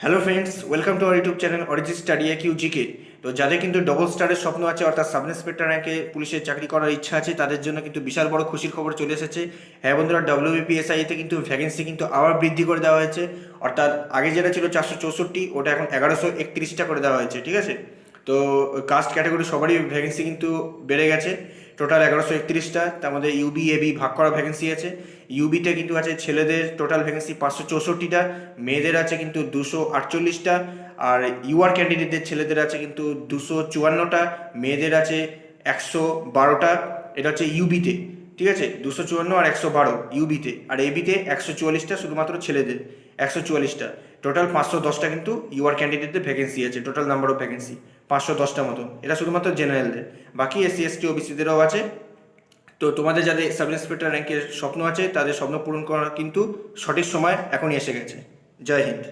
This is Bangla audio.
Hello friends, welcome to our YouTube channel Arijit study Q GK. তো যাদের কিন্তু ডবল স্টারের স্বপ্ন আছে, অর্থাৎ সাব ইন্সপেক্টর র্যাঙ্কে পুলিশের চাকরি করার ইচ্ছা আছে, তাদের জন্য কিন্তু বিশাল বড় খুশির খবর চলে এসেছে। হ্যাঁ বন্ধুরা, ডব্লিউবিপিএসআইতে কিন্তু ভ্যাকেন্সি কিন্তু আবার বৃদ্ধি করে দেওয়া হয়েছে। অর্থাৎ আগে যেটা ছিল 464, ওটা এখন 1131টা করে দেওয়া হয়েছে। ঠিক আছে, তো কাস্ট ক্যাটাগরি সবারই ভ্যাকেন্সি কিন্তু বেড়ে গেছে। টোটাল 1131টা, তার মধ্যে ইউবি এবি ভাগ করা ভ্যাকেন্সি আছে। ইউবিতে কিন্তু আছে ছেলেদের টোটাল ভ্যাকেন্সি 564টা, মেয়েদের আছে কিন্তু 248টা। আর ইউআর ক্যান্ডিডেটদের ছেলেদের আছে কিন্তু 254টা, মেয়েদের আছে 112টা। এটা হচ্ছে ইউবিতে। ঠিক আছে, 254 আর 112 ইউবিতে, আর এবিতে 144টা শুধুমাত্র ছেলেদের, 144টা। টোটাল 510টা কিন্তু ইউআর ক্যান্ডিডেটদের ভ্যাকেন্সি আছে। টোটাল নাম্বার অফ ভ্যাকেন্সি 510টা মতন। এটা শুধুমাত্র জেনারেলদের, বাকি এসসি এসটি ওবিসিদেরও আছে। তো তোমাদের যাদের সাব ইন্সপেক্টর র্যাঙ্কের স্বপ্ন আছে, তাদের স্বপ্ন পূরণ করার কিন্তু সঠিক সময় এখনই এসে গেছে। জয় হিন্দ।